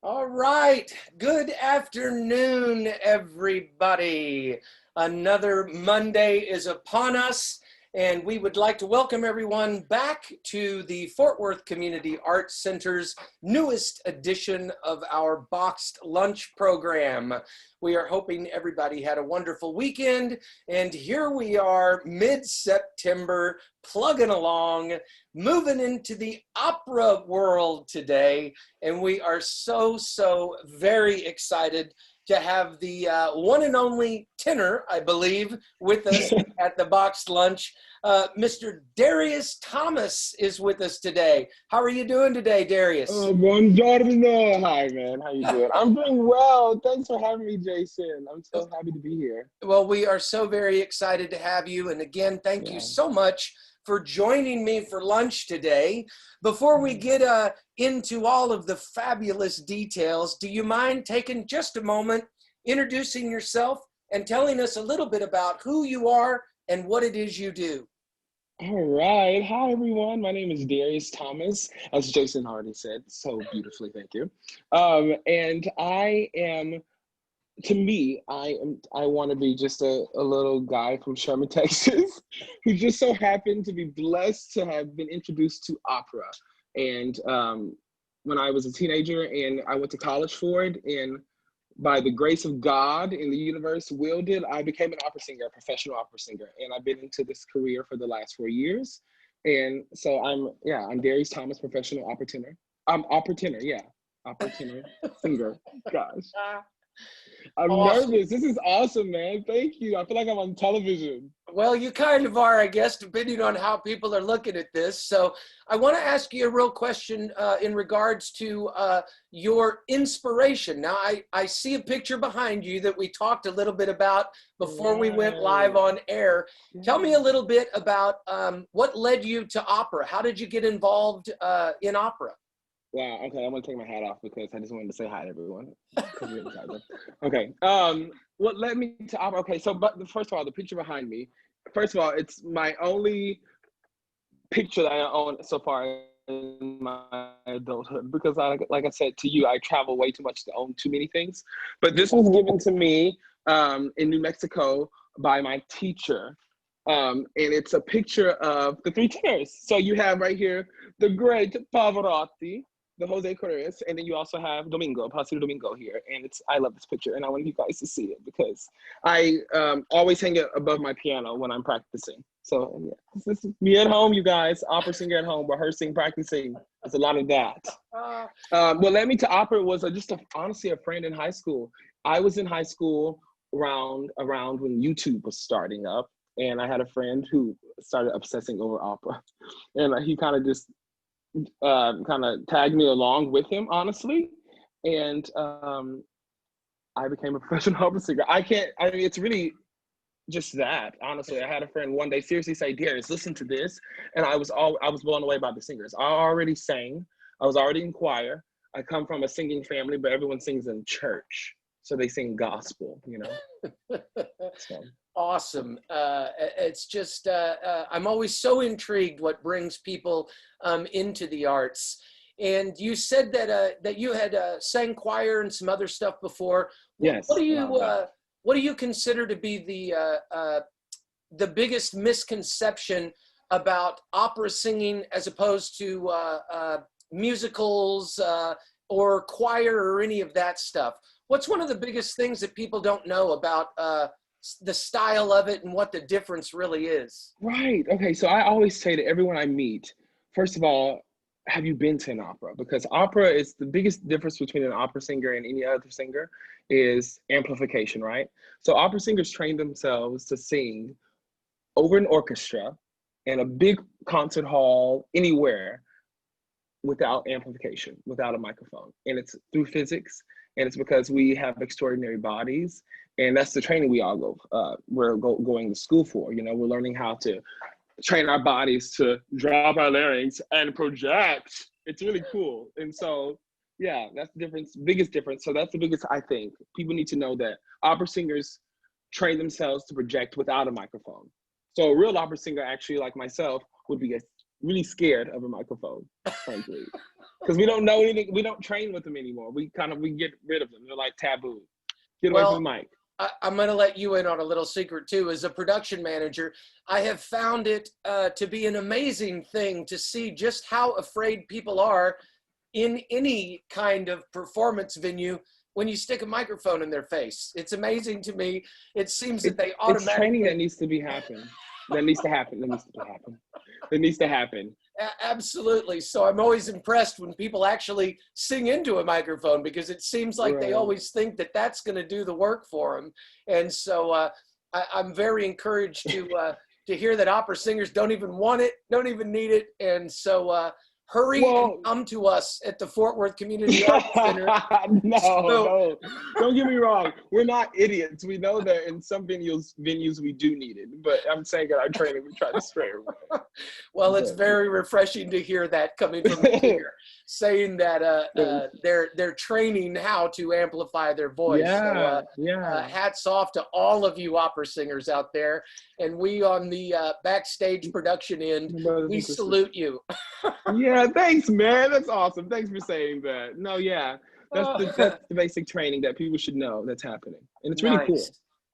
All right. Good afternoon, everybody. Another Monday is upon us, and we would like to welcome everyone back to the Fort Worth Community Arts Center's newest edition of our Boxed Lunch program. We are hoping everybody had a wonderful weekend, and here we are mid-September, plugging along, moving into the opera world today, and we are so very excited to have the one and only tenor, I believe, with us at the Boxed Lunch. Mr. Darius Thomas is with us today. How are you doing today, Darius? Buongiorno. Hi, man. How you doing? I'm doing well. Thanks for having me, Jason. I'm so happy to be here. Well, we are so very excited to have you. And again, thank you so much for joining me for lunch today. Before we get into all of the fabulous details, do you mind taking just a moment, introducing yourself and telling us a little bit about who you are and what it is you do? All right. Hi, everyone. My name is Darius Thomas, as Jason already said so beautifully. Thank you. And I am, to me, I want to be just a little guy from Sherman, Texas, who just so happened to be blessed to have been introduced to opera. And when I was a teenager and I went to college for it, and by the grace of God and the universe willed it, I became an opera singer, a professional opera singer. And I've been into this career for the last 4 years. And so I'm Darius Thomas, professional opera tenor. I'm opera tenor, opera tenor, singer, gosh. I'm nervous. This is awesome, man. Thank you. I feel like I'm on television. Well, you kind of are, I guess, depending on how people are looking at this. So I want to ask you a real question in regards to your inspiration. Now, I see a picture behind you that we talked a little bit about before we went live on air. Tell me a little bit about what led you to opera. How did you get involved in opera? Wow, okay, I'm gonna take my hat off because I just wanted to say hi to everyone. Okay, what led me to opera? Okay, so but first of all, the picture behind me, first of all, it's my only picture that I own so far in my adulthood because like I said to you, I travel way too much to own too many things. But this was given to me in New Mexico by my teacher. And it's a picture of the three tenors. So you have right here, the great Pavarotti, the Jose Correas, and then you also have Basilio Domingo here. And I love this picture, and I want you guys to see it because I always hang it above my piano when I'm practicing. So yeah, this is me at home, you guys, opera singer at home, rehearsing, practicing. There's a lot of that. What led me to opera was honestly a friend in high school. I was in high school around when YouTube was starting up, and I had a friend who started obsessing over opera, and he kind of just tagged me along with him, honestly, and I became a professional opera singer. It's really just that, honestly. I had a friend one day seriously say, Darius, listen to this, and I was blown away by the singers. I already sang, I was already in choir. I come from a singing family, but everyone sings in church, so they sing gospel, you know. So. Awesome. It's just, I'm always so intrigued what brings people into the arts. And you said that you had sang choir and some other stuff before. Yes. What do you consider to be the biggest misconception about opera singing as opposed to musicals or choir or any of that stuff? What's one of the biggest things that people don't know about the style of it and what the difference really is? Right. Okay. So I always say to everyone I meet, first of all, have you been to an opera? Because opera is the biggest difference between an opera singer and any other singer is amplification, right? So opera singers train themselves to sing over an orchestra in a big concert hall anywhere without amplification, without a microphone. And it's through physics. And it's because we have extraordinary bodies. And that's the training we all we're going to school for. You know, we're learning how to train our bodies to drop our larynx and project. It's really cool. And so, yeah, that's the difference, biggest difference. So that's the biggest, I think. People need to know that opera singers train themselves to project without a microphone. So a real opera singer, actually, like myself, would be really scared of a microphone, frankly. because we don't know anything. We don't train with them anymore. We get rid of them. They're like taboo. Get away from the mic. I'm going to let you in on a little secret too. As a production manager, I have found it to be an amazing thing to see just how afraid people are in any kind of performance venue when you stick a microphone in their face. It's amazing to me. It seems that they automatically... It's training that needs to be happen. That needs to happen. That needs to happen. That needs to happen. Absolutely. So I'm always impressed when people actually sing into a microphone, because it seems like they always think that that's going to do the work for them. And so I'm very encouraged to hear that opera singers don't even want it, don't even need it. And so hurry and come to us at the Fort Worth Community Arts Center. No, don't get me wrong. We're not idiots. We know that in some venues we do need it. But I'm saying at our training, we try to stray away. Well, it's very refreshing to hear that coming from a singer, saying that they're training how to amplify their voice. Hats off to all of you opera singers out there. And we on the backstage production end, we salute you. Yeah, thanks, man. That's awesome. Thanks for saying that. No, yeah, that's the basic training that people should know that's happening, and it's really cool.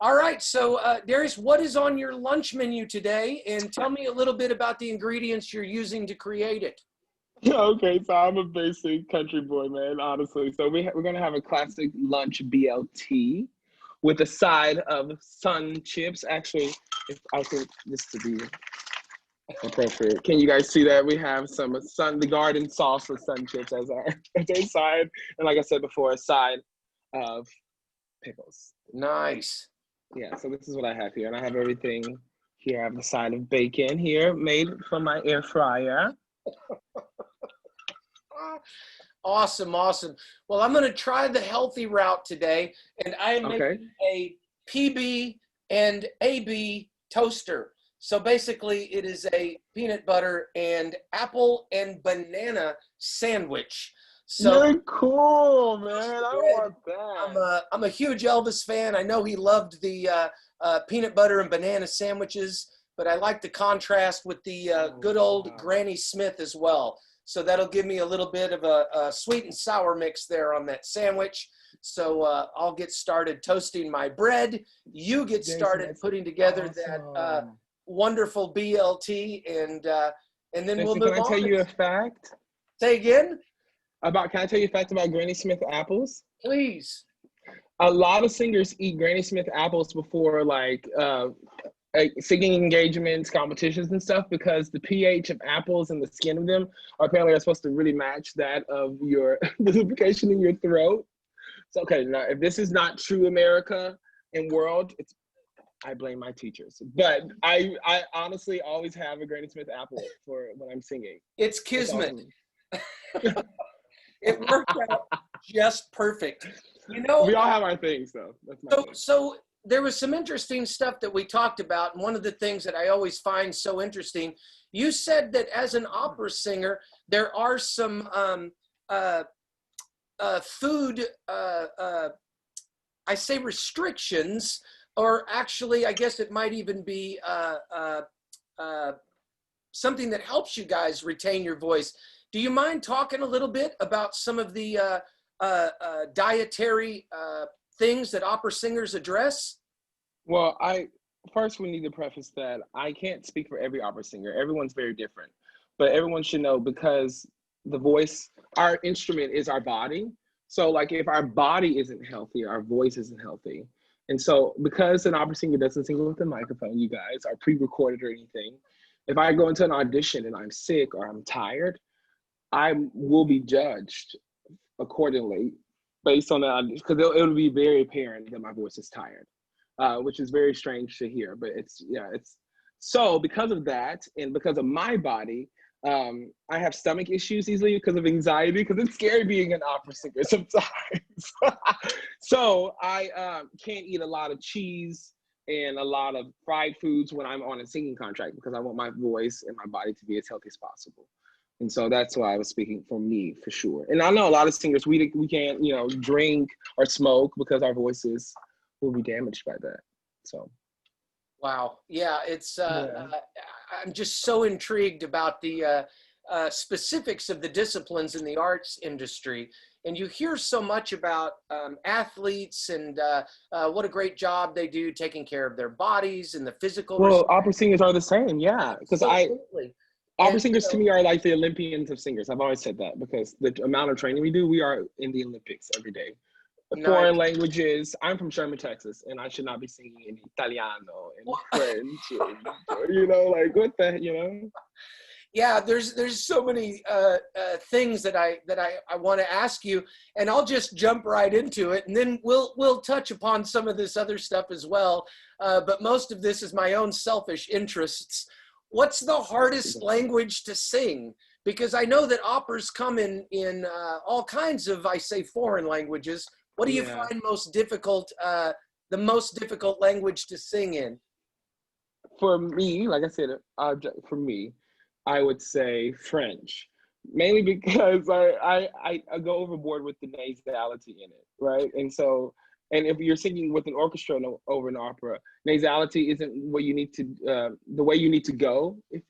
All right, so Darius, what is on your lunch menu today? And tell me a little bit about the ingredients you're using to create it. Okay, so I'm a basic country boy, man, honestly. So we're gonna have a classic lunch BLT with a side of sun chips. Actually, if I think this to be appropriate. Can you guys see that? We have the garden salsa sun chips as our side. And like I said before, a side of pickles. Nice. Yeah, so this is what I have here. And I have everything here. I have the side of bacon here made from my air fryer. Awesome, awesome. Well, I'm going to try the healthy route today. And I am making a PB and AB toaster. So basically, it is a peanut butter and apple and banana sandwich. So you're cool, man. I want that. I'm a huge Elvis fan. I know he loved the peanut butter and banana sandwiches, but I like the contrast with the good old Granny Smith as well. So that'll give me a little bit of a sweet and sour mix there on that sandwich. So I'll get started toasting my bread. You get started putting together that wonderful BLT, and then we'll move on. Can I tell you a fact? Say again? Can I tell you a fact about Granny Smith apples? Please. A lot of singers eat Granny Smith apples before singing engagements, competitions and stuff, because the pH of apples and the skin of them are supposed to really match that of your the lubrication in your throat. So okay, now if this is not true America and world, I blame my teachers. But I honestly always have a Granny Smith apple for when I'm singing. It's kismet. It worked out just perfect. You know, we all have our things though. So there was some interesting stuff that we talked about. And one of the things that I always find so interesting, you said that as an opera singer, there are some food, I say restrictions, or actually, I guess it might even be something that helps you guys retain your voice. Do you mind talking a little bit about some of the dietary things that opera singers address? Well, first we need to preface that I can't speak for every opera singer. Everyone's very different. But everyone should know, because the voice, our instrument is our body. So like if our body isn't healthy, our voice isn't healthy. And so because an opera singer doesn't sing with a microphone, you guys, are pre-recorded or anything, if I go into an audition and I'm sick or I'm tired, I will be judged accordingly based on that, because it'll be very apparent that my voice is tired, which is very strange to hear. But it's so because of that and because of my body, I have stomach issues easily because of anxiety, because it's scary being an opera singer sometimes. So I can't eat a lot of cheese and a lot of fried foods when I'm on a singing contract, because I want my voice and my body to be as healthy as possible. And so that's why I was speaking for me, for sure. And I know a lot of singers, we can't, drink or smoke because our voices will be damaged by that. So. Wow. Yeah, it's, I'm just so intrigued about the specifics of the disciplines in the arts industry. And you hear so much about athletes and what a great job they do taking care of their bodies and the physical. Well, opera singers are the same, yeah. Because opera singers to me are like the Olympians of singers. I've always said that because the amount of training we do, we are in the Olympics every day. Foreign languages. I'm from Sherman, Texas, and I should not be singing in Italiano and French. And, like what the, Yeah, there's so many things that I want to ask you, and I'll just jump right into it, and then we'll touch upon some of this other stuff as well. But most of this is my own selfish interests. What's the hardest language to sing? Because I know that operas come in all kinds of, I say, foreign languages. What do you find most difficult, the most difficult language to sing in? For me, like I said, for me, I would say French, mainly because I go overboard with the nasality in it, right? And so, and if you're singing with an orchestra over an opera, nasality isn't what you need to, the way you need to go, if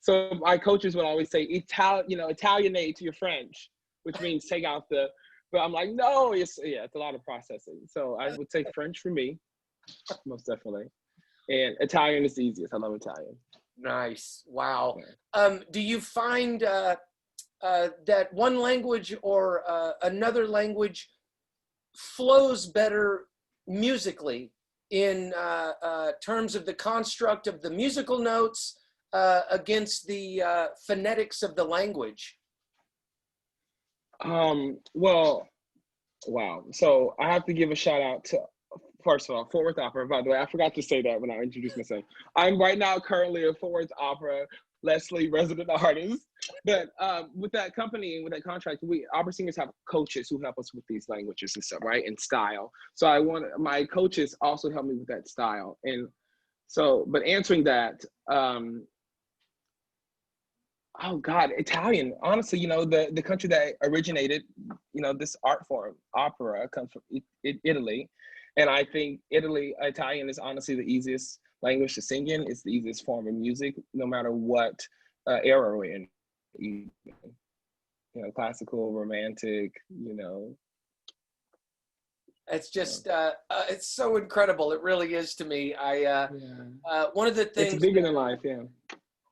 So my coaches would always say, Italianate to your French, which means take out the, but I'm like, no, it's a lot of processing. So I would say French for me, most definitely. And Italian is the easiest. I love Italian. Nice. Wow. Do you find that one language or another language flows better musically in terms of the construct of the musical notes against the phonetics of the language? Well, wow. So I have to give a shout out to, first of all, Fort Worth Opera. By the way, I forgot to say that when I introduced myself. I'm right now currently a Fort Worth Opera Leslie resident artist. But with that company and with that contract, we opera singers have coaches who help us with these languages and stuff, right? And style. So my coaches also help me with that style. And so, but answering that, oh God, Italian. Honestly, the country that originated, this art form, opera, comes from Italy. And I think Italian is honestly the easiest language to sing in. It's the easiest form of music, no matter what era we're in. Classical, romantic, It's just, it's so incredible. It really is to me. One of the things— it's bigger than life, yeah.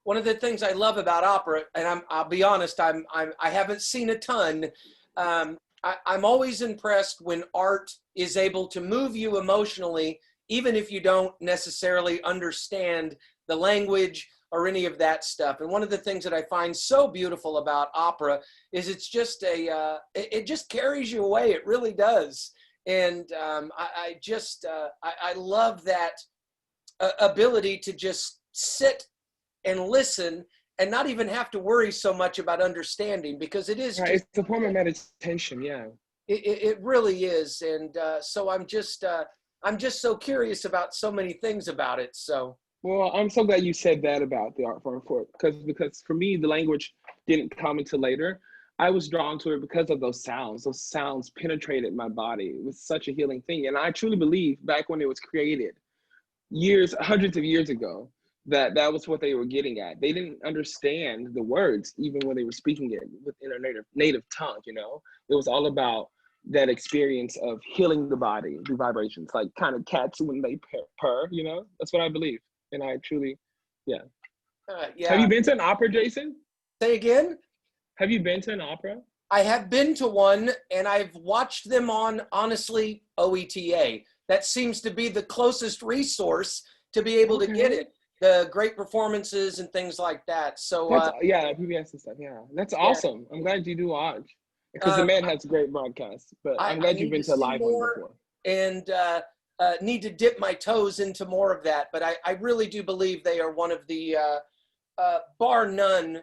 One of the things I love about opera, and I'll be honest, I haven't seen a ton. I'm always impressed when art is able to move you emotionally, even if you don't necessarily understand the language or any of that stuff. And one of the things that I find so beautiful about opera is it's just it just carries you away. It really does. And I love that ability to just sit and listen and not even have to worry so much about understanding, because it is right. It's a form of meditation. Yeah, it really is. And so I'm just so curious about so many things about it. So, well, I'm so glad you said that about the art form, because for me, the language didn't come until later. I was drawn to it because of those sounds. Those sounds penetrated my body. It was such a healing thing. And I truly believe back when it was created, hundreds of years ago, that was what they were getting at. They didn't understand the words, even when they were speaking it within their native tongue, It was all about that experience of healing the body through vibrations, like kind of cats when they purr, That's what I believe. And I truly, yeah. Have you been to an opera, Jason? Say again? Have you been to an opera? I have been to one, and I've watched them on, honestly, OETA. That seems to be the closest resource to be able to get it. The great performances and things like that. So PBS and stuff. Yeah, that's awesome. I'm glad you do watch, because the man has great broadcasts. But I'm glad you've been to a live one before. And need to dip my toes into more of that. But I really do believe they are one of the bar none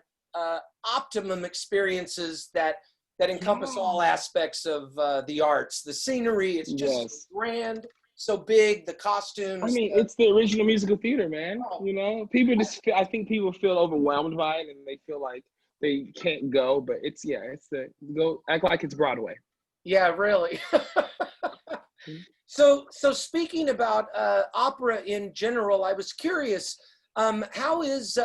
optimum experiences that encompass all aspects of the arts. The scenery, it's just grand. So big, the costumes. I mean, it's the original musical theater, man. People I think people feel overwhelmed by it, and they feel like they can't go, but go act like it's Broadway. Yeah, really. So speaking about opera in general, I was curious, How is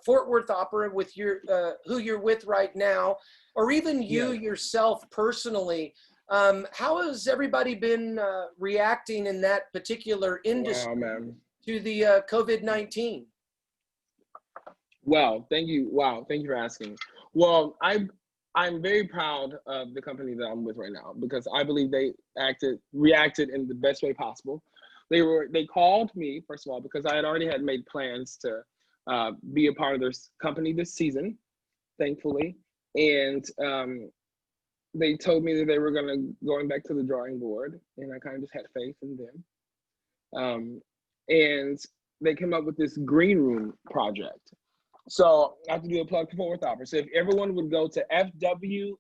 Fort Worth Opera with your who you're with right now, or even you yourself personally? How has everybody been reacting in that particular industry to the COVID-19? Well, thank you. Wow, thank you for asking. Well, I'm very proud of the company that I'm with right now because I believe they reacted in the best way possible. They called me, first of all, because I had already made plans to be a part of their company this season, thankfully. And they told me that they were going back to the drawing board, and I kind of just had faith in them. And they came up with this green room project. So I have to do a plug for Fort Worth Opera. So if everyone would go to fwopera.org,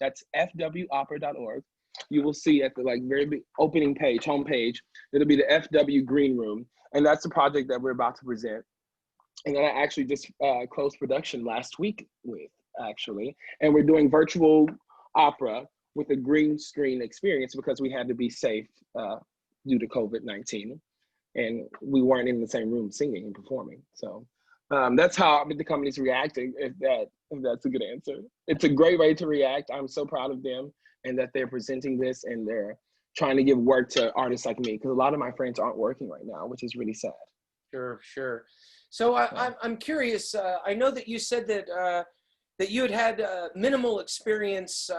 that's fwopera.org, you will see at the very big opening page, homepage, it'll be the FW Green Room. And that's the project that we're about to present. And that I actually just closed production last week with, actually. And we're doing virtual opera with a green screen experience because we had to be safe due to COVID-19. And we weren't in the same room singing and performing. So that's how the company's reacting, if that's a good answer. It's a great way to react. I'm so proud of them and that they're presenting this and they're trying to give work to artists like me, because a lot of my friends aren't working right now, which is really sad. Sure, sure. So I'm curious, I know that you said that that you had minimal experience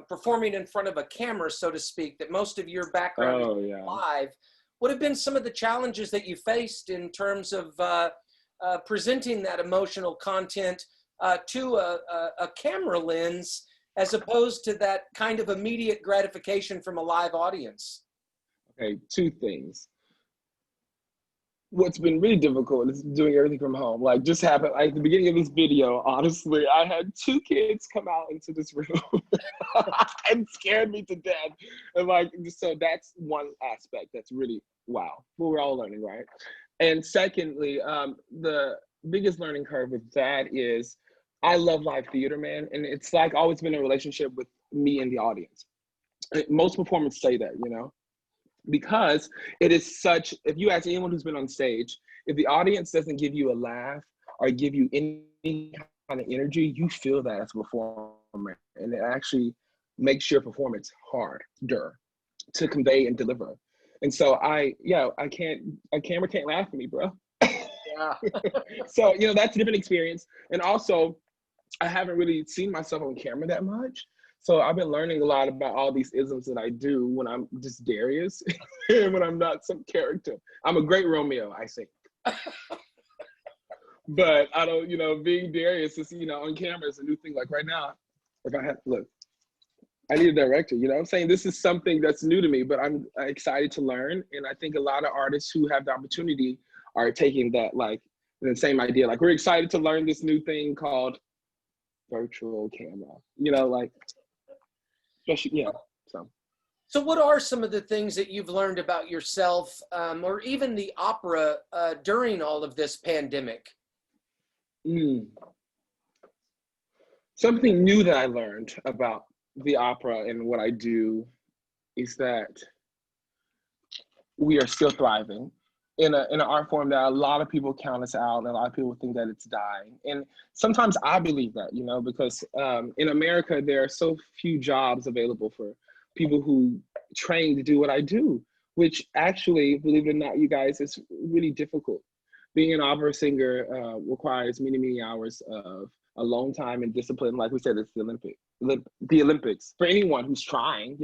performing in front of a camera, so to speak, that most of your background is live. What have been some of the challenges that you faced in terms of presenting that emotional content to a camera lens, as opposed to that kind of immediate gratification from a live audience? Okay, two things. What's been really difficult is doing everything from home. Like just happened, at the beginning of this video, honestly, I had 2 kids come out into this room and scared me to death. And so that's one aspect that's really, wow. Well, we're all learning, right? And secondly, the biggest learning curve with that is I love live theater, man. And it's always been a relationship with me and the audience. Most performers say that, because it is such, if you ask anyone who's been on stage, if the audience doesn't give you a laugh or give you any kind of energy, you feel that as a performer. And it actually makes your performance harder to convey and deliver. And so a camera can't laugh at me, bro. Yeah. So, that's a different experience. And also, I haven't really seen myself on camera that much. So I've been learning a lot about all these isms that I do when I'm just Darius and when I'm not some character. I'm a great Romeo, I think. But I don't, being Darius is, on camera is a new thing. Like right now, I need a director, I'm saying? This is something that's new to me, but I'm excited to learn. And I think a lot of artists who have the opportunity are taking that, the same idea. We're excited to learn this new thing called virtual camera, especially, So what are some of the things that you've learned about yourself or even the opera during all of this pandemic? Something new that I learned about the opera and what I do is that we are still thriving in an art form that a lot of people count us out and a lot of people think that it's dying. And sometimes I believe that, because in America, there are so few jobs available for people who train to do what I do, which actually, believe it or not, you guys, is really difficult. Being an opera singer requires many, many hours of alone time and discipline. Like we said, it's the Olympics. For anyone who's trying,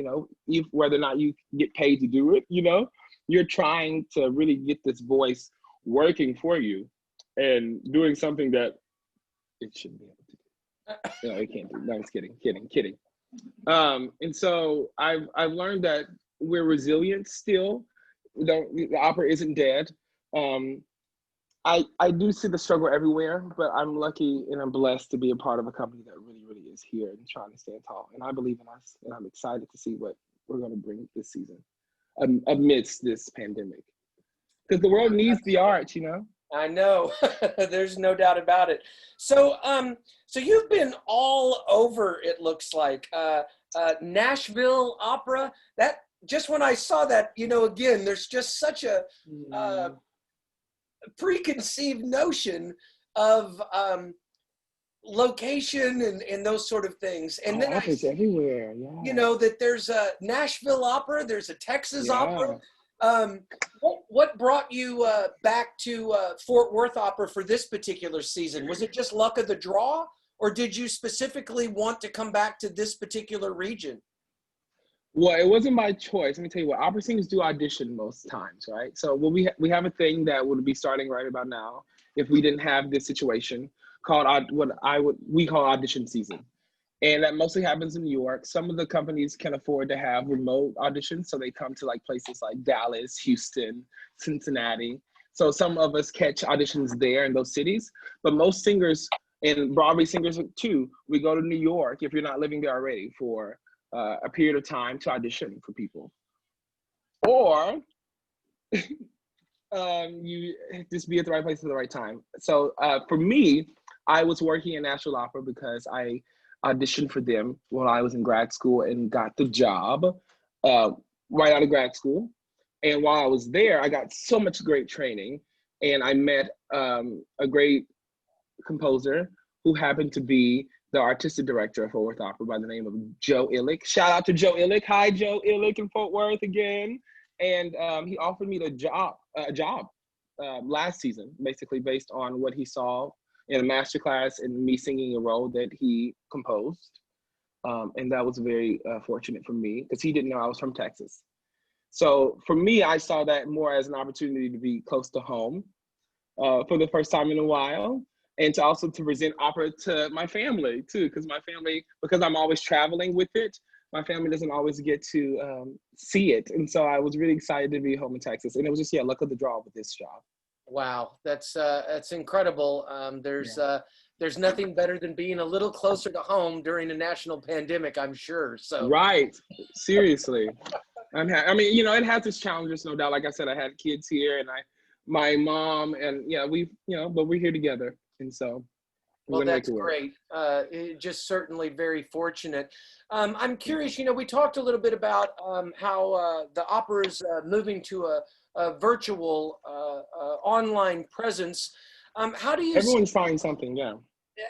whether or not you get paid to do it, you're trying to really get this voice working for you and doing something that it shouldn't be able to do. It can't do. No, I'm just kidding. And so I've learned that we're resilient still. The opera isn't dead. I do see the struggle everywhere, but I'm lucky and I'm blessed to be a part of a company that really, really is here and trying to stand tall. And I believe in us, and I'm excited to see what we're going to bring this season amidst this pandemic. Because the world needs the arts, I know. There's no doubt about it. So, so you've been all over, it looks like. Nashville Opera, that just when I saw that, again, there's just such a preconceived notion of location and those sort of things. And then I operas see, everywhere. Yeah. you know, that there's a Nashville Opera, there's a Texas Opera. Yeah. What brought you back to Fort Worth Opera for this particular season? Was it just luck of the draw, or did you specifically want to come back to this particular region? Well, it wasn't by choice. Let me tell you what, opera singers do audition most times, right? So we have a thing that would be starting right about now if we didn't have this situation called we call audition season. And that mostly happens in New York. Some of the companies can afford to have remote auditions, so they come to like places like Dallas, Houston, Cincinnati. So some of us catch auditions there in those cities, but most singers, and Broadway singers too, we go to New York if you're not living there already for a period of time to audition for people. Or you just be at the right place at the right time. So for me, I was working in Nashville Opera because I auditioned for them when I was in grad school and got the job right out of grad school. And while I was there, I got so much great training, and I met a great composer who happened to be the artistic director of Fort Worth Opera by the name of Joe Illick. Shout out to Joe Illick. Hi, Joe Illick in Fort Worth again. And he offered me a job last season, basically based on what he saw in a masterclass and me singing a role that he composed. And that was very fortunate for me because he didn't know I was from Texas. So for me, I saw that more as an opportunity to be close to home for the first time in a while. And to also to present opera to my family too, because I'm always traveling with it, my family doesn't always get to see it. And so I was really excited to be home in Texas. And it was just, luck of the draw with this job. Wow, that's incredible. There's nothing better than being a little closer to home during a national pandemic, I'm sure. So right, seriously. It has its challenges, no doubt. Like I said, I had kids here, and my mom, and but we're here together, and so well, that's great. Just certainly very fortunate. I'm curious. We talked a little bit about how the opera is moving to a virtual online presence. How do you? Everyone's trying something, yeah.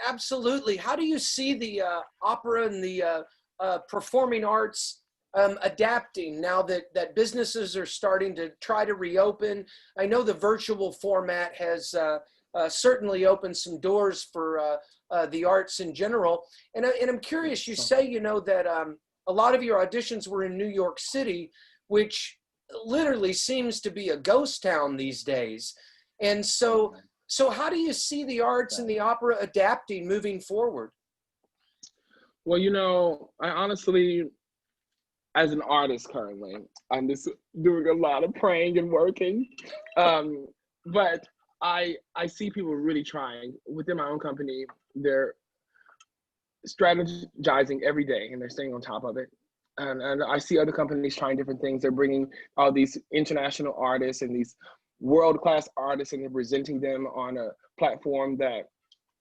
Absolutely. How do you see the opera and the performing arts adapting now that businesses are starting to try to reopen? I know the virtual format has certainly opened some doors for the arts in general. And I'm curious, you say, that a lot of your auditions were in New York City, which literally seems to be a ghost town these days. And so how do you see the arts and the opera adapting moving forward? Well, I honestly, as an artist currently, I'm just doing a lot of praying and working. But I see people really trying. Within my own company, they're strategizing every day and they're staying on top of it. And I see other companies trying different things. They're bringing all these international artists and these world-class artists, and they're presenting them on a platform that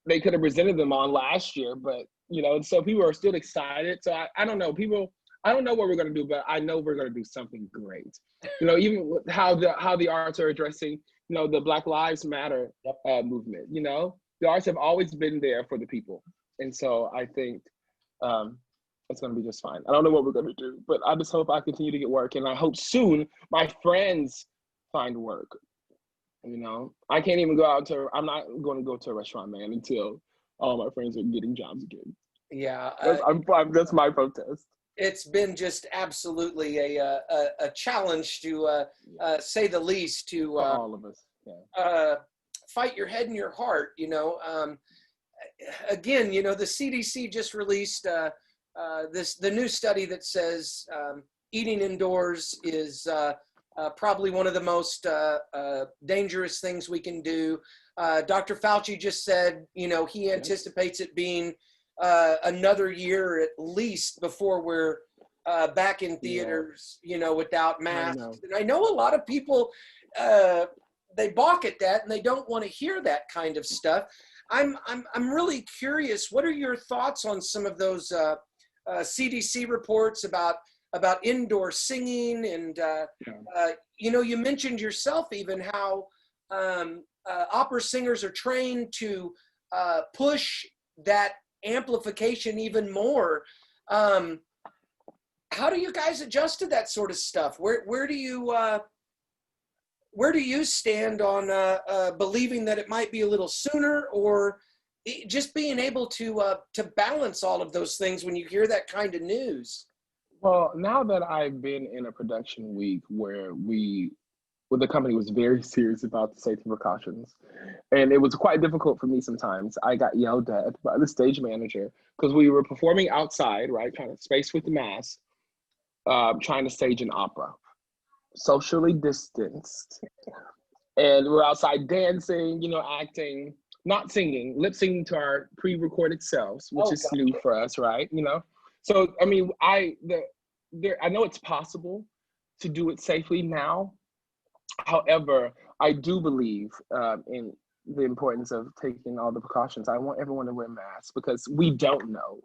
they could have presented them on last year. But, so people are still excited. So I don't know. I don't know what we're going to do, but I know we're going to do something great. Even with how the arts are addressing, the Black Lives Matter movement. The arts have always been there for the people. And so I think it's going to be just fine. I don't know what we're going to do, but I just hope I continue to get work. And I hope soon my friends find work. I can't even I'm not going to go to a restaurant, man, until all my friends are getting jobs again. Yeah. That's my protest. It's been just absolutely a challenge to say the least, to all of us. fight your head and your heart. Again, the CDC just released the new study that says eating indoors is probably one of the most dangerous things we can do. Dr. Fauci just said, he anticipates it being another year at least before we're back in theaters, without masks. And I know a lot of people, they balk at that and they don't want to hear that kind of stuff. I'm really curious. What are your thoughts on some of those CDC reports about indoor singing? And you mentioned yourself even how opera singers are trained to push that amplification even more. How do you guys adjust to that sort of stuff? Where do you stand on believing that it might be a little sooner, or just being able to balance all of those things when you hear that kind of news? Well, now that I've been in a production week where the company was very serious about the safety precautions, and it was quite difficult for me sometimes. I got yelled at by the stage manager because we were performing outside, right, trying to space with the mask, trying to stage an opera, socially distanced, and we're outside dancing, acting, not singing, lip syncing to our pre-recorded selves, which is new for us, right? So I mean, I know it's possible to do it safely now. However, I do believe in the importance of taking all the precautions. I want everyone to wear masks because we don't know.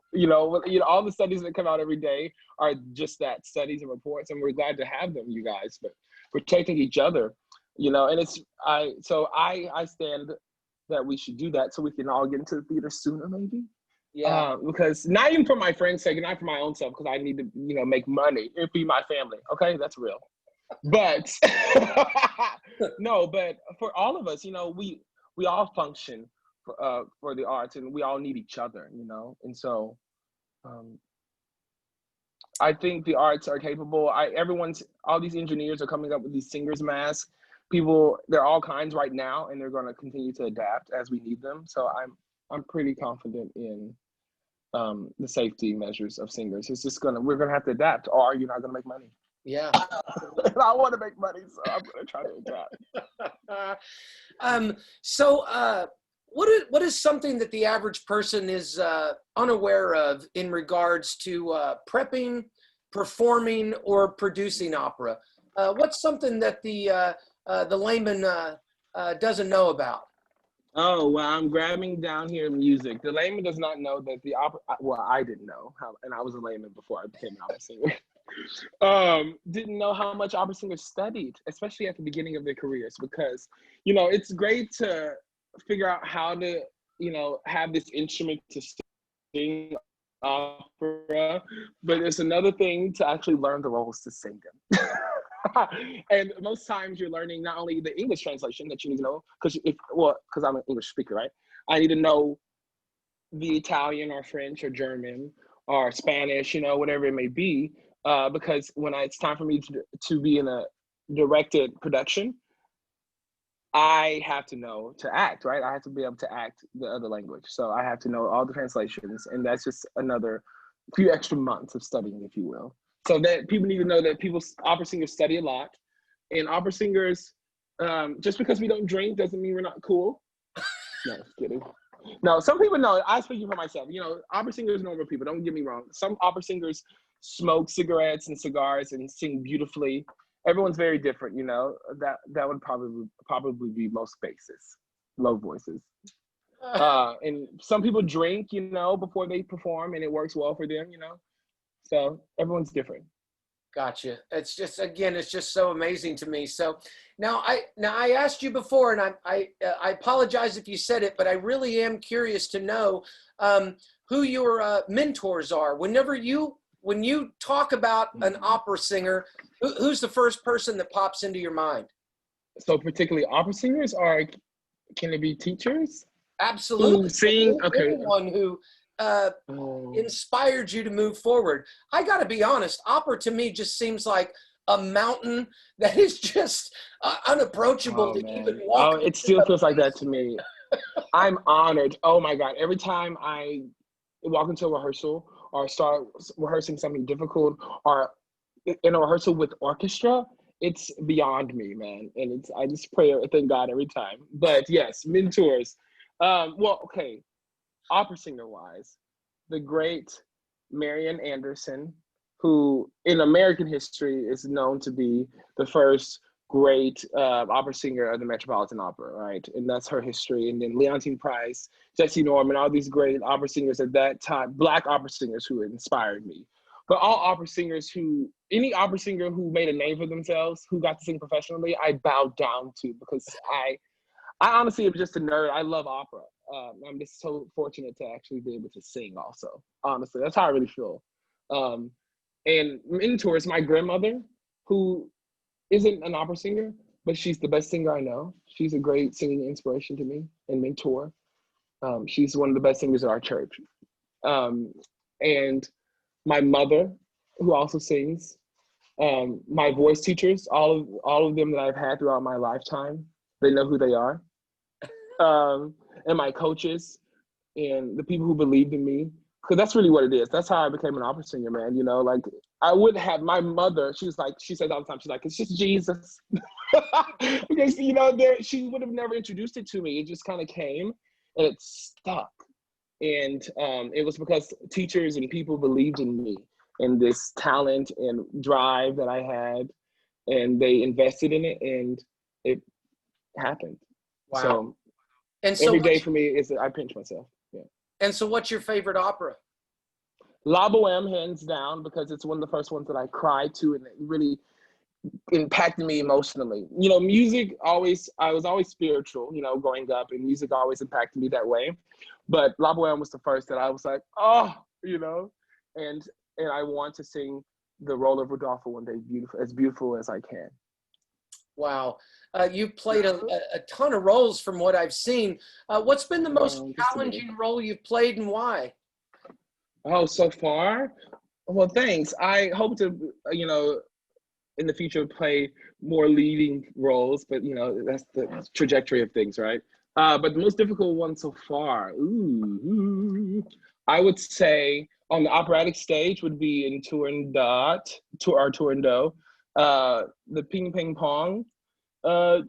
All the studies that come out every day are just that, studies and reports, and we're glad to have them, you guys. But protecting each other, and I stand that we should do that so we can all get into the theater sooner, maybe. Yeah. Because not even for my friends' sake, not for my own self, because I need to, make money and feed my family. Okay, that's real. But no, but for all of us, we all function for the arts, and we all need each other, And so, I think the arts are capable. All these engineers are coming up with these singers masks. People, they're all kinds right now, and they're going to continue to adapt as we need them. So I'm pretty confident in the safety measures of singers. We're gonna have to adapt, or you're not gonna make money. Yeah. And I want to make money, so I'm gonna try to adapt. What is something that the average person is unaware of in regards to prepping, performing, or producing opera? What's something that the layman doesn't know about? Oh, well, I'm grabbing down here music. The layman does not know that the opera, well, I didn't know how, and I was a layman before I became an opera singer. Didn't know how much opera singers studied, especially at the beginning of their careers, because, it's great to figure out how to, have this instrument to sing opera, but it's another thing to actually learn the roles to sing them. And most times you're learning not only the English translation that you need to know, because I'm an English speaker, right? I need to know the Italian or French or German or Spanish, whatever it may be, because when it's time for me to be in a directed production, I have to know to act, right? I have to be able to act the other language. So I have to know all the translations, and that's just another few extra months of studying, if you will. So that people need to know that opera singers study a lot, and opera singers, just because we don't drink doesn't mean we're not cool. No, just kidding. No, some people know. I speak for myself. Opera singers are normal people. Don't get me wrong. Some opera singers smoke cigarettes and cigars and sing beautifully. Everyone's very different. That would probably be most bases, low voices. And some people drink, before they perform, and it works well for them. So everyone's different. Gotcha. It's just so amazing to me. So now I asked you before, and I apologize if you said it, but I really am curious to know who your mentors are. When you talk about an opera singer, who's the first person that pops into your mind? So particularly opera singers, or can it be teachers? Absolutely. Who sing? Okay. Anyone who inspired you to move forward. I got to be honest, opera to me just seems like a mountain that is just unapproachable to even walk. Oh, it still feels like that to me. I'm honored. Oh my God. Every time I walk into a rehearsal or start rehearsing something difficult, or in a rehearsal with orchestra, it's beyond me, man. And I just pray, thank God every time. But yes, mentors. Okay. Opera singer wise, the great Marian Anderson, who in American history is known to be the first great opera singer of the Metropolitan Opera, right? And that's her history. And then Leontine Price, Jesse Norman, all these great opera singers at that time, Black opera singers who inspired me. But any opera singer who made a name for themselves, who got to sing professionally, I bowed down to, because I honestly am just a nerd. I love opera. I'm just so fortunate to actually be able to sing also. Honestly, that's how I really feel. Um, and mentors, my grandmother, who isn't an opera singer, but she's the best singer I know. She's a great singing inspiration to me and mentor. She's one of the best singers at our church. And my mother, who also sings, my voice teachers, all of them that I've had throughout my lifetime, they know who they are. And my coaches and the people who believed in me, because that's really what it is. That's how I became an opera singer, man. You know, like I would have my mother. She was like, she said all the time, she's like, it's just Jesus, because you know, she would have never introduced it to me. It just kind of came and it stuck. And it was because teachers and people believed in me and this talent and drive that I had, and they invested in it, and it happened. Wow. So, and so every day for me is I pinch myself. Yeah. And so what's your favorite opera? La Boheme, hands down, because it's one of the first ones that I cried to, and it really impacted me emotionally. You know, music I was always spiritual, you know, growing up, and music always impacted me that way. But La Boheme was the first that I was like, oh, you know, and I want to sing the role of Rodolfo one day, as beautiful as I can. Wow. You've played a ton of roles from what I've seen. What's been the most challenging role you've played, and why? Oh, so far? Well, thanks. I hope to, you know, in the future play more leading roles, but you know, that's the trajectory of things, right? But the most difficult one so far, I would say on the operatic stage would be in Turandot, Turandot, the Ping Ping Pong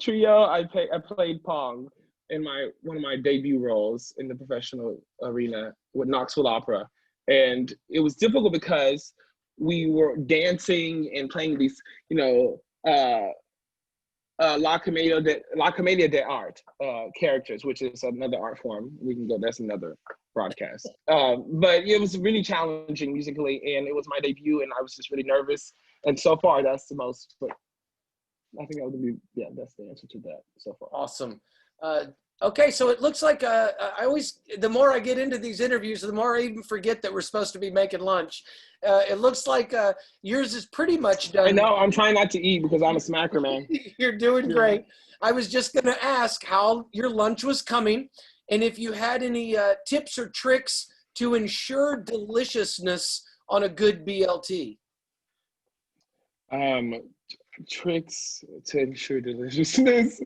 trio. I played Pong in one of my debut roles in the professional arena with Knoxville Opera. And it was difficult because we were dancing and playing these, you know, La Commedia dell'arte characters, which is another art form. That's another broadcast. But it was really challenging musically, and it was my debut, and I was just really nervous. And so far, that's the most, but I think that's the answer to that so far. Awesome. Okay, so it looks like the more I get into these interviews, the more I even forget that we're supposed to be making lunch. It looks like yours is pretty much done. I know, I'm trying not to eat because I'm a smacker, man. You're doing great. I was just going to ask how your lunch was coming, and if you had any tips or tricks to ensure deliciousness on a good BLT. Tricks to ensure deliciousness.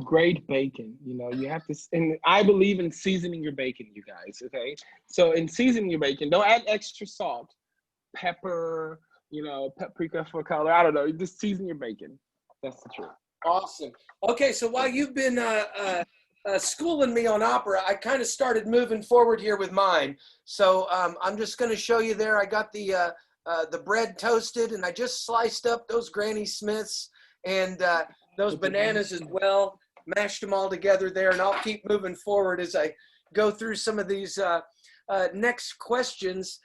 Great bacon, you know, you have to, and I believe in seasoning your bacon, you guys, okay? So in seasoning your bacon, don't add extra salt, pepper, you know, paprika for color, I don't know, just season your bacon. That's the truth. Awesome. Okay, so while you've been schooling me on opera, I kind of started moving forward here with mine. So I'm just going to show you there. I got the bread toasted, and I just sliced up those Granny Smiths and those bananas as well, mashed them all together there, and I'll keep moving forward as I go through some of these next questions.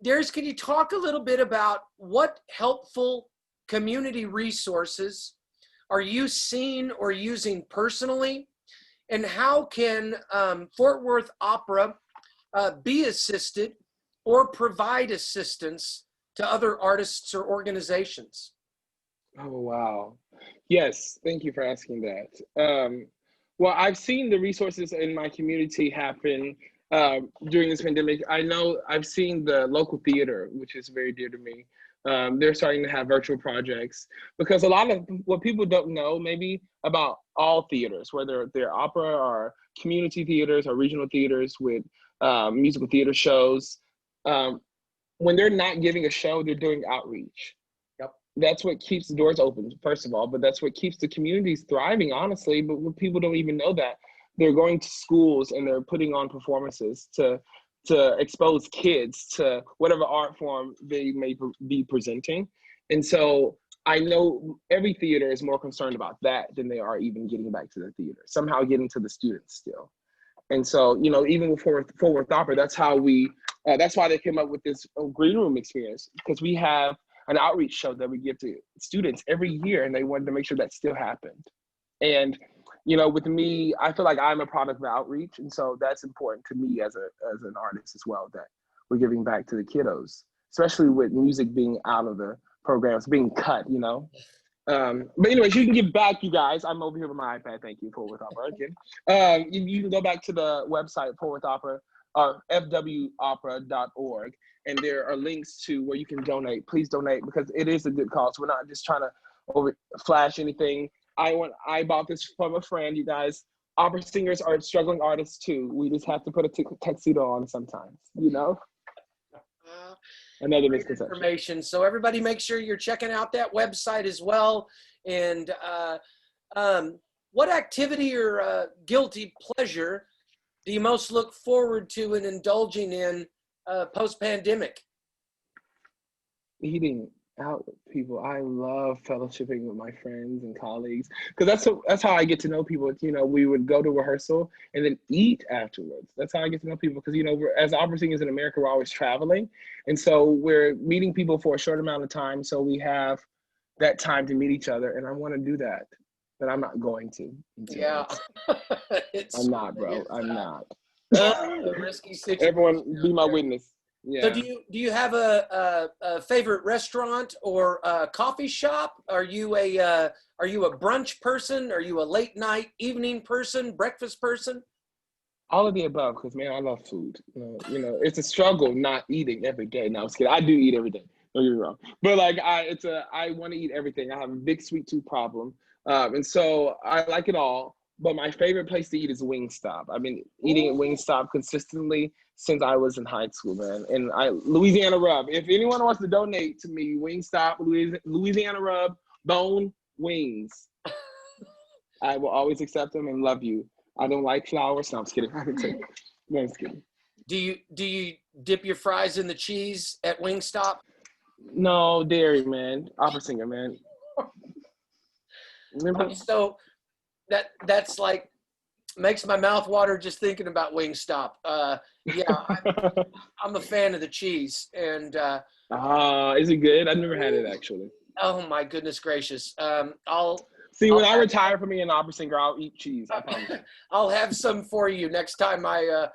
Darius, can you talk a little bit about what helpful community resources are you seeing or using personally, and how can Fort Worth Opera be assisted or provide assistance to other artists or organizations? Oh, wow. Yes, thank you for asking that. Well, I've seen the resources in my community happen during this pandemic. I know I've seen the local theater, which is very dear to me. They're starting to have virtual projects, because a lot of what people don't know maybe about all theaters, whether they're opera or community theaters or regional theaters with musical theater shows, when they're not giving a show, they're doing outreach. Yep. That's what keeps the doors open, first of all, but that's what keeps the communities thriving, honestly. But when people don't even know that, they're going to schools and they're putting on performances to expose kids to whatever art form they may be presenting. And so I know every theater is more concerned about that than they are even getting back to the theater, somehow getting to the students still. And so, you know, even with Fort Worth Opera, that's how that's why they came up with this green room experience, because we have an outreach show that we give to students every year, and they wanted to make sure that still happened. And you know, with me, I feel like I'm a product of outreach. And so that's important to me as an artist as well, that we're giving back to the kiddos, especially with music being out of the programs, being cut, you know. But anyways, you can give back, you guys. I'm over here with my iPad. Thank you, Forward with Opera again. You can go back to the website, Forward with Opera, fwopera.org, and there are links to where you can donate. Please donate, because it is a good cause. We're not just trying to flash anything. I bought this from a friend, you guys. Opera singers are struggling artists too. We just have to put a tuxedo on sometimes, you know? Another misconception. Information. So everybody make sure you're checking out that website as well. And what activity or guilty pleasure do you most look forward to and indulging in post-pandemic? Eating out with people. I love fellowshipping with my friends and colleagues, because that's how I get to know people. You know, we would go to rehearsal and then eat afterwards. That's how I get to know people, because, you know, as opera singers in America, we're always traveling, and so we're meeting people for a short amount of time, so we have that time to meet each other, and I want to do that, but I'm not going to. Yeah. I'm not, bro. I'm not. A risky situation. Everyone be my witness. Yeah. So do you have a favorite restaurant or a coffee shop? Are you a brunch person? Are you a late night evening person, breakfast person? All of the above, because, man, I love food. You know, it's a struggle not eating every day. No, I'm just kidding. I do eat every day. Don't get me wrong. But like, I want to eat everything. I have a big sweet tooth problem, and so I like it all. But my favorite place to eat is Wingstop. I've been eating at Wingstop consistently since I was in high school, man. And Louisiana Rub. If anyone wants to donate to me, Wingstop, Louisiana Rub, bone wings. I will always accept them and love you. I don't like flowers. No, I'm just kidding. I'm just kidding. Do you dip your fries in the cheese at Wingstop? No, dairy, man. Opera singer, man. Remember? So that's like makes my mouth water just thinking about Wingstop. Yeah, I'm a fan of the cheese, and is it good? I've never had it, actually. Oh my goodness gracious! When I retire from being an opera singer, I'll eat cheese. I promise. I'll have some for you next time I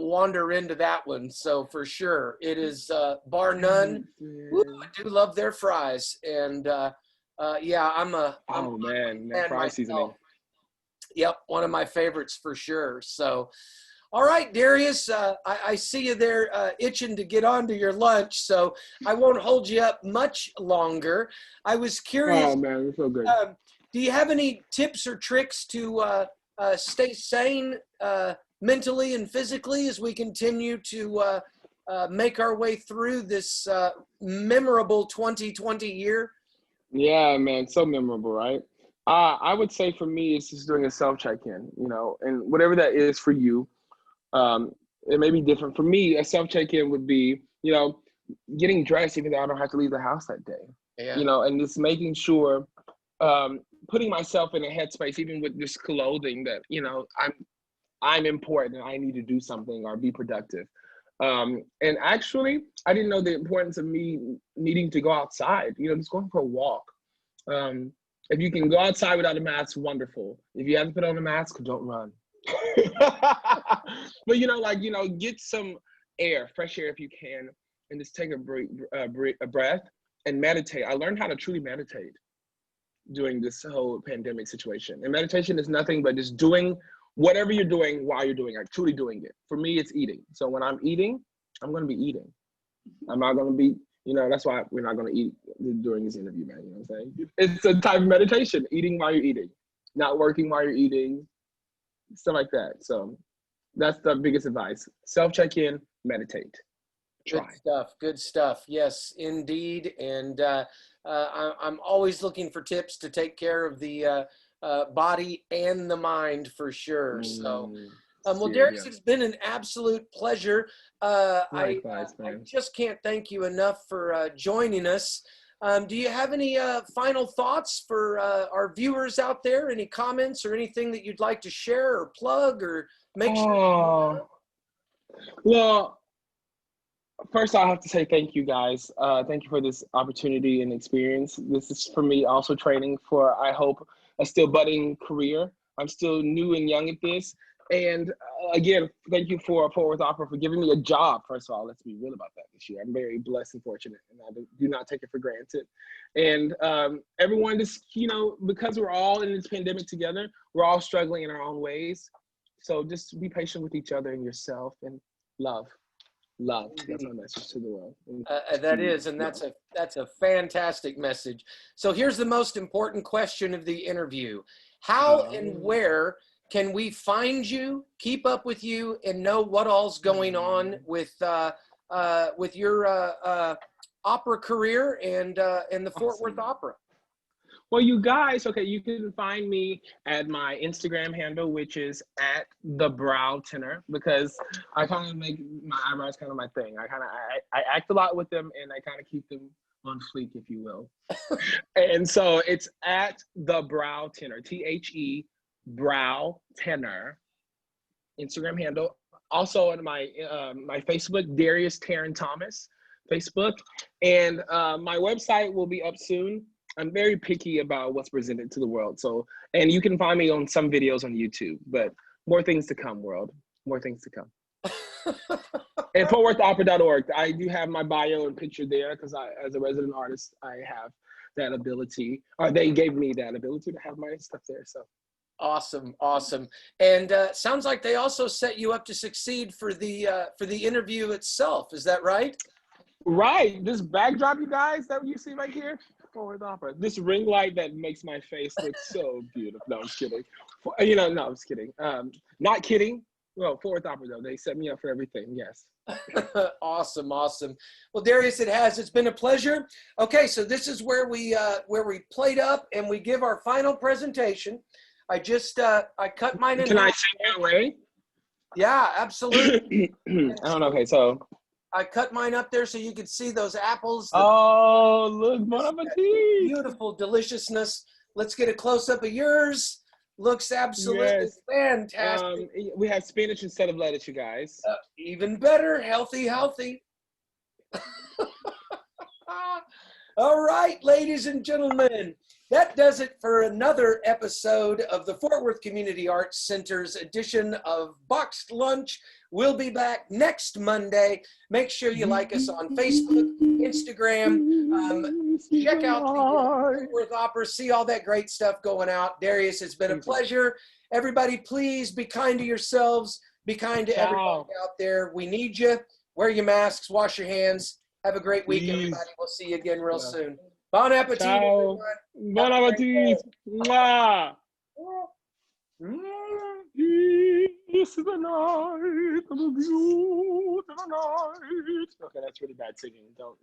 wander into that one. So for sure, it is bar none. Woo, I do love their fries, and yeah, I'm that fry seasoning. Yep, one of my favorites for sure. So, all right, Darius, I see you there itching to get on to your lunch, so I won't hold you up much longer. I was curious. Oh, man, you're so good. Do you have any tips or tricks to stay sane mentally and physically as we continue to make our way through this memorable 2020 year? Yeah, man, so memorable, right? I would say for me, it's just doing a self-check-in, you know, and whatever that is for you, it may be different. For me, a self-check-in would be, you know, getting dressed even though I don't have to leave the house that day, you know, and just making sure, putting myself in a headspace, even with this clothing, that, you know, I'm important and I need to do something or be productive. And actually, I didn't know the importance of me needing to go outside, you know, just going for a walk. If you can go outside without a mask, wonderful. If you have to put on a mask, don't run. But, you know, like, you know, get some air, fresh air if you can, and just take a breath and meditate. I learned how to truly meditate during this whole pandemic situation. And meditation is nothing but just doing whatever you're doing while you're doing it, like truly doing it. For me, it's eating. So when I'm eating, I'm going to be eating. I'm not going to be, you know, that's why we're not going to eat during this interview, man. You know what I'm saying? It's a type of meditation, eating while you're eating, not working while you're eating, stuff like that. So that's the biggest advice. Self-check-in, meditate. Try. Good stuff. Yes, indeed. And I'm always looking for tips to take care of the body and the mind for sure. So, well, Darius, it's been an absolute pleasure. Likewise, I just can't thank you enough for joining us. Do you have any final thoughts for our viewers out there? Any comments or anything that you'd like to share or plug or make sure? Well, first, I have to say thank you, guys. Thank you for this opportunity and experience. This is for me also training for, I hope, a still budding career I'm still new and young at this. And again, thank you for Fort Worth Opera for giving me a job. First of all, let's be real about that this year. I'm very blessed and fortunate, and I do not take it for granted. And everyone just, because we're all in this pandemic together, we're all struggling in our own ways. So just be patient with each other and yourself, and love. That's my message to the world. That's a fantastic message. So here's the most important question of the interview. How and where can we find you, keep up with you, and know what all's going on with your opera career and the Fort Worth Opera? Well, you guys, you can find me at my Instagram handle, which is at the brow tenor, because I kind of make my eyebrows kind of my thing. I act a lot with them, and I kind of keep them on fleek, if you will. And so it's at the brow tenor, THE brow tenor, Instagram handle. Also on my my Facebook, Darius Thomas Facebook, and my website will be up soon. I'm very picky about what's presented to the world. So, and you can find me on some videos on YouTube, but more things to come, world. More things to come. And FortWorthOpera.org. I do have my bio and picture there because as a resident artist, I have that ability, or they gave me that ability to have my stuff there. So. Awesome. And sounds like they also set you up to succeed for the interview itself. Is that right? Right. This backdrop, you guys, that you see right here, Fort Worth Opera. This ring light that makes my face look so beautiful. No, I'm just kidding. No, I'm just kidding. Not kidding. Well, Fort Worth Opera, though, they set me up for everything. Yes. Awesome. Well, Darius, it's been a pleasure. Okay, so this is where we played up and we give our final presentation. I cut mine in. Can I send you away? Yeah, absolutely. I don't know. Okay, so. I cut mine up there so you could see those apples. Oh, look, bon appetit. Beautiful deliciousness. Let's get a close-up of yours. Looks absolutely fantastic. We have spinach instead of lettuce, you guys. Even better. Healthy. All right, ladies and gentlemen. That does it for another episode of the Fort Worth Community Arts Center's edition of Boxed Lunch. We'll be back next Monday. Make sure you like us on Facebook, Instagram. Check out the Fort Worth Opera. See all that great stuff going out. Darius, it's been a pleasure. Everybody, please be kind to yourselves. Be kind to everybody out there. We need you. Wear your masks. Wash your hands. Have a great week, everybody. We'll see you again real soon. Bon appetit, everyone. Bon appetit. Mwah. This is the night of the beautiful night. Okay, that's really bad singing. Don't.